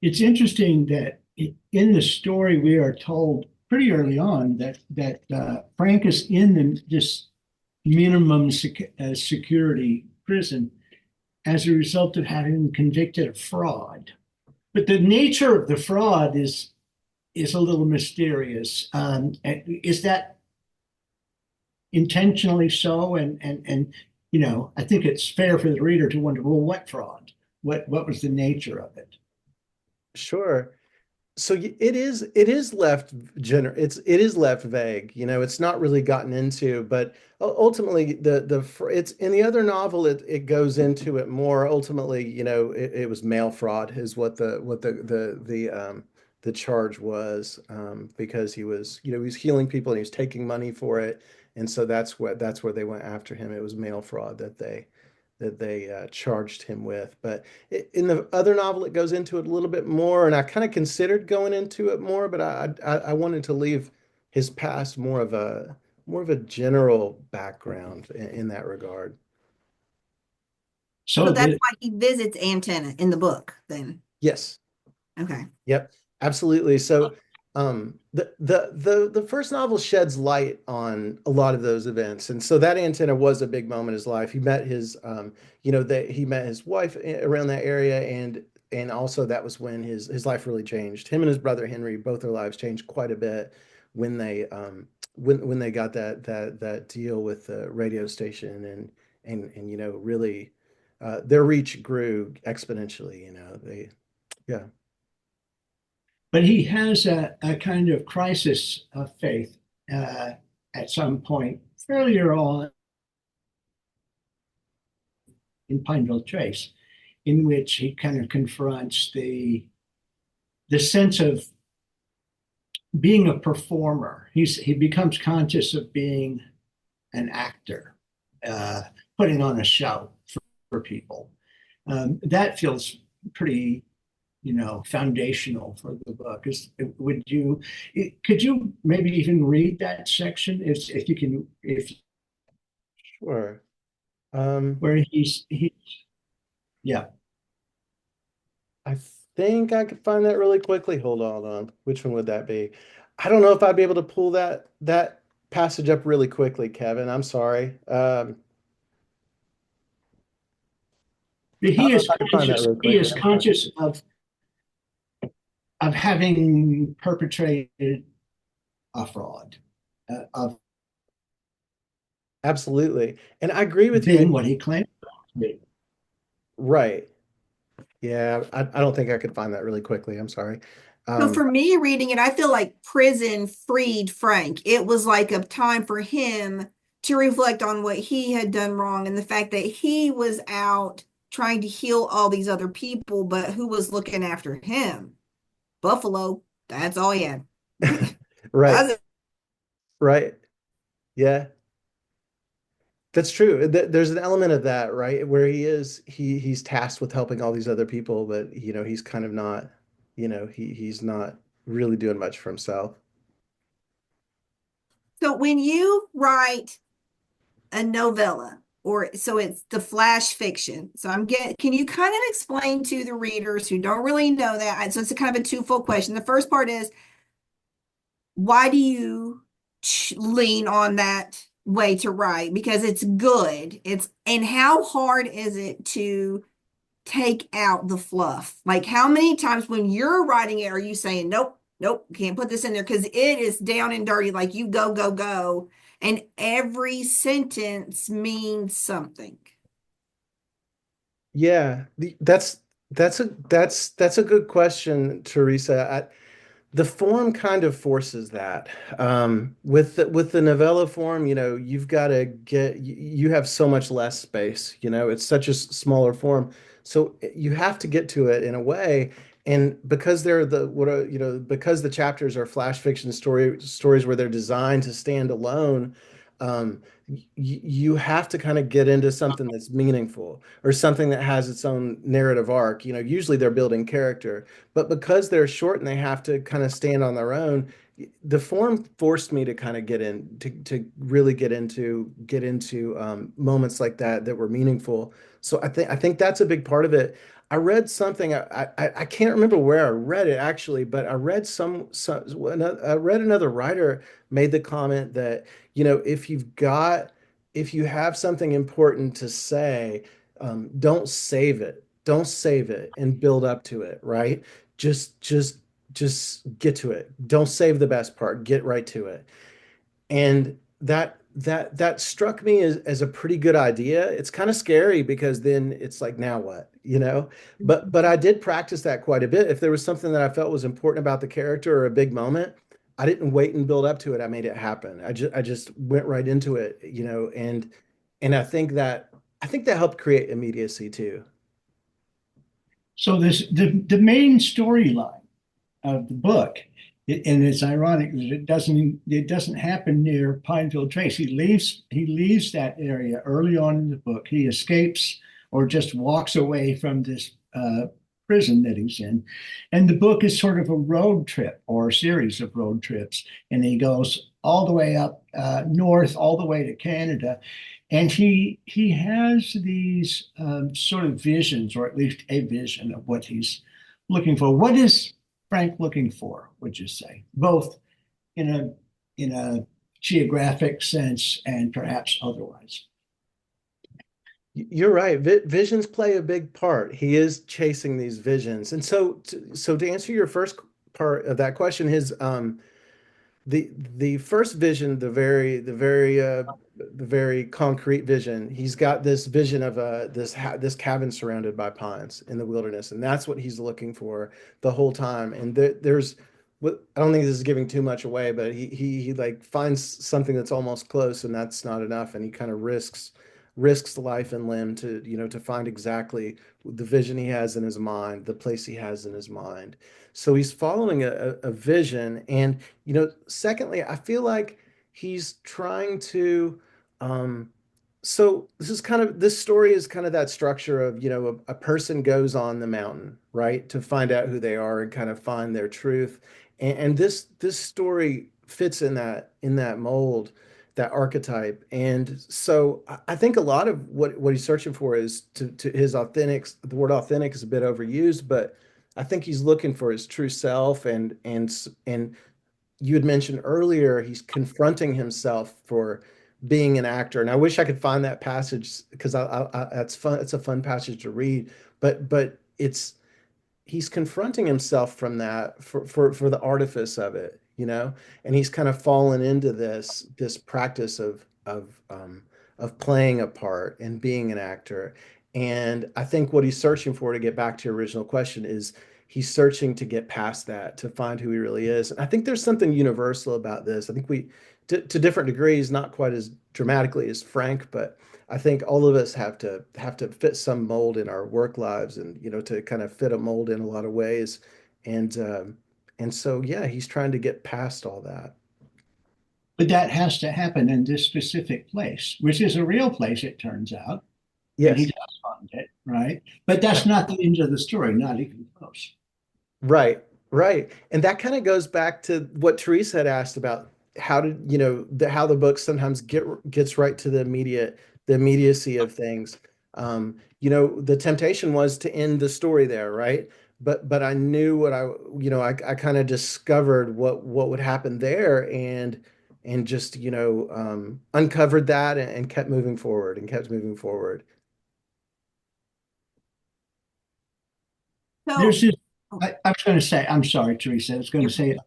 It's interesting that in the story we are told pretty early on that Frank is in this security prison as a result of having been convicted of fraud. But the nature of the fraud is a little mysterious. Is that intentionally so? And I think it's fair for the reader to wonder, well, what fraud? What was the nature of it? Sure. So it is left it is left vague. It's not really gotten into, but ultimately it's in the other novel it goes into it more. Ultimately, it was mail fraud is what the charge was, because he was healing people and he was taking money for it, and so that's where they went after him. It was mail fraud that they charged him with. But in the other novel, it goes into it a little bit more, and I kind of considered going into it more, but I wanted to leave his past more of a general background in that regard. So So that's the why he visits Antenna in the book, then. Yes. Okay. Yep, absolutely. So, the first novel sheds light on a lot of those events, and so that antenna was a big moment in his life. He met that he met his wife around that area, and also that was when his life really changed. Him and his brother Henry, both their lives changed quite a bit when they got that deal with the radio station, and really, their reach grew exponentially. They yeah. but he has a kind of crisis of faith uh, at some point earlier on in Pineville Trace, in which he kind of confronts the sense of being a performer. He becomes conscious of being an actor, uh, putting on a show for people. That feels pretty, foundational for the book. Could you maybe even read that section if you can, if Sure. Um, where he, yeah. I think I could find that really quickly. Hold on. Which one would that be? I don't know if I'd be able to pull that passage up really quickly, Kevin. I'm sorry. I don't He know if is I can find that conscious. really He quickly. is I'm sorry. conscious of having perpetrated a fraud, of Absolutely. And I agree with you. being what he claimed to be. Right. Yeah, I don't think I could find that really quickly. I'm sorry. So Um, for me reading it, I feel like prison freed Frank. It was like a time for him to reflect on what he had done wrong and the fact that he was out trying to heal all these other people, but who was looking after him? Buffalo. That's all he had. right, That's it. right. Yeah. That's true. There's an element of that, right? Where he's tasked with helping all these other people, but he's kind of not, he's not really doing much for himself. So when you write a novella, or so it's the flash fiction. So can you kind of explain to the readers who don't really know that? So it's a kind of a twofold question. The first part is, why do you lean on that way to write? Because it's good. And how hard is it to take out the fluff? Like, how many times when you're writing it are you saying, nope, nope, can't put this in there because it is down and dirty, like you go, go, go. And every sentence means something. Yeah, that's a good question, Teresa. The form kind of forces that. With the novella form, you've got to you have so much less space. It's such a smaller form, so you have to get to it in a way. And because they're the what are, because the chapters are flash fiction stories where they're designed to stand alone, you have to kind of get into something that's meaningful or something that has its own narrative arc. Usually they're building character, but because they're short and they have to kind of stand on their own, the form forced me to kind of get in to really get into moments like that were meaningful. So I think that's a big part of it. I read something. I can't remember where I read it actually, but I read I read another writer made the comment that, if you have something important to say, don't save it. Don't save it and build up to it, right? Just just just get to it. Don't save the best part. Get right to it. And that struck me as a pretty good idea. It's kind of scary because then it's like, now what, But I did practice that quite a bit. If there was something that I felt was important about the character or a big moment, I didn't wait and build up to it. I made it happen. I just went right into it, and I think that helped create immediacy too. So the main storyline of the book, and it's ironic that it doesn't happen near Pineville Trace. He leaves that area early on in the book. He escapes or just walks away from this prison that he's in, and the book is sort of a road trip or a series of road trips. And he goes all the way up north, all the way to Canada, and he has these sort of visions, or at least a vision of what he's looking for. What is Frank looking for, would you say, both in a geographic sense and perhaps otherwise? You're right. Visions play a big part. He is chasing these visions. And so to answer your first part of that question, the first vision, the very concrete vision, he's got this vision of this cabin surrounded by pines in the wilderness, and that's what he's looking for the whole time. And there's what, I don't think this is giving too much away, but he like finds something that's almost close, and that's not enough, and he kind of risks life and limb to to find exactly the vision he has in his mind, the place he has in his mind. So he's following a vision. And secondly, I feel like he's trying to so this story is kind of that structure of, a person goes on the mountain, right, to find out who they are and kind of find their truth. And this story fits in that mold, that archetype. And so I think a lot of what he's searching for is to his authentic. The word authentic is a bit overused, but I think he's looking for his true self. And you had mentioned earlier, he's confronting himself for being an actor. And I wish I could find that passage because that's fun. It's a fun passage to read, but he's confronting himself from that for the artifice of it, and he's kind of fallen into this practice of playing a part and being an actor. And I think what he's searching for, to get back to your original question, is he's searching to get past that, to find who he really is. And I think there's something universal about this. I think to different degrees, not quite as dramatically as Frank, but I think all of us have to fit some mold in our work lives, and to kind of fit a mold in a lot of ways. And so yeah, he's trying to get past all that. But that has to happen in this specific place, which is a real place, it turns out, and he Yes. does find it, right? But that's not the end of the story, not even close. Right, right. And that kind of goes back to what Teresa had asked about how did, how the book sometimes gets right to the immediacy of things. The temptation was to end the story there, right? But I knew I kind of discovered what would happen there, and just, uncovered that, and kept moving forward and kept moving forward. There's So, this, oh, I was going to say, I'm sorry, Teresa, I was going to you're, say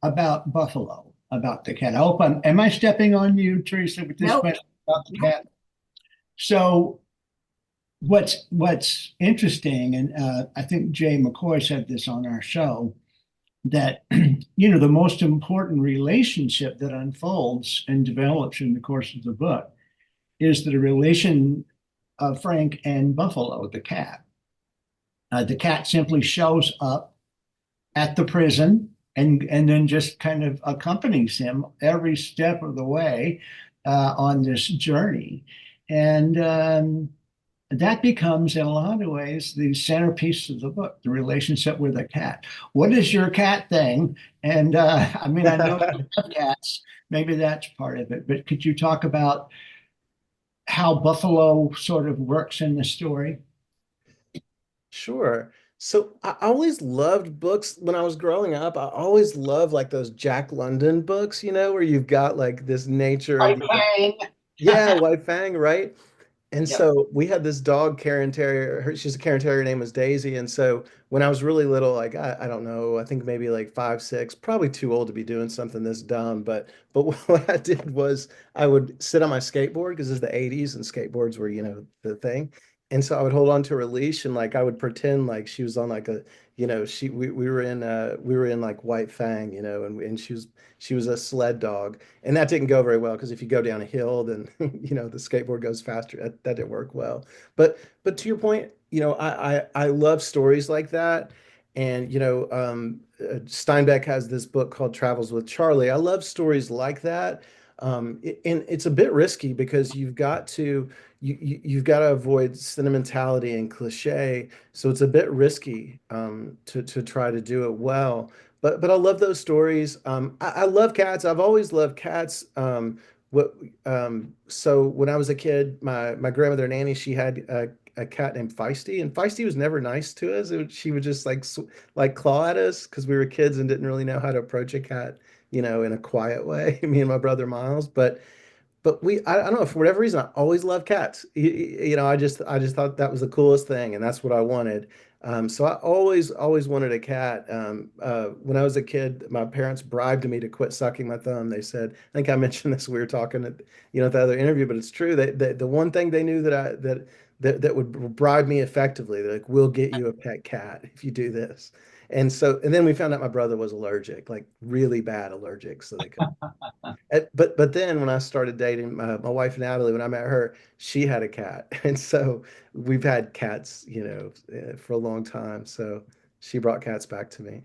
about Buffalo, about the cat. I hope am I stepping on you, Teresa, with this nope, question about the nope. cat? So what's interesting, and I think Jay McCoy said this on our show, that the most important relationship that unfolds and develops in the course of the book is the relation of Frank and Buffalo, the cat. The cat simply shows up at the prison and then just kind of accompanies him every step of the way on this journey. And that becomes, in a lot of ways, the centerpiece of the book, the relationship with the cat. What is your cat thing? And I mean, I know you have cats. Maybe that's part of it. But could you talk about how Buffalo sort of works in the story? Sure. So I always loved books when I was growing up. I always loved like those Jack London books, where you've got like this nature, Right, bang. yeah, White Fang, right? And Yep. so we had this dog, Karen Terrier. She's a Karen Terrier. Her name was Daisy. And so when I was really little, like I don't know, I think maybe like 5, 6, probably too old to be doing something this dumb. But what I did was I would sit on my skateboard because it's the '80s and skateboards were, the thing. And so I would hold on to her leash and like I would pretend like she was on like a, we were in like White Fang, and she was a sled dog. And that didn't go very well because if you go down a hill, then the skateboard goes faster. That didn't work well. But to your point, I love stories like that. And Steinbeck has this book called Travels with Charlie. I love stories like that. And it's a bit risky because you've got to avoid sentimentality and cliche. So it's a bit risky to try to do it well. But I love those stories. I love cats. I've always loved cats. What so when I was a kid, my grandmother Nanny, she had a cat named Feisty, and Feisty was never nice to us. She would just like claw at us because we were kids and didn't really know how to approach a cat, in a quiet way. Me and my brother Miles, but I don't know, for whatever reason I always loved cats. I just thought that was the coolest thing and that's what I wanted. So I always wanted a cat. When I was a kid, my parents bribed me to quit sucking my thumb. They said, I think I mentioned this, we were talking at the other interview, but it's true. The one thing they knew that would bribe me effectively, they're like, we'll get you a pet cat if you do this. And then we found out my brother was allergic, like really bad allergic, so they could. But then when I started dating my wife Natalie, when I met her, she had a cat, and so we've had cats, for a long time. So she brought cats back to me.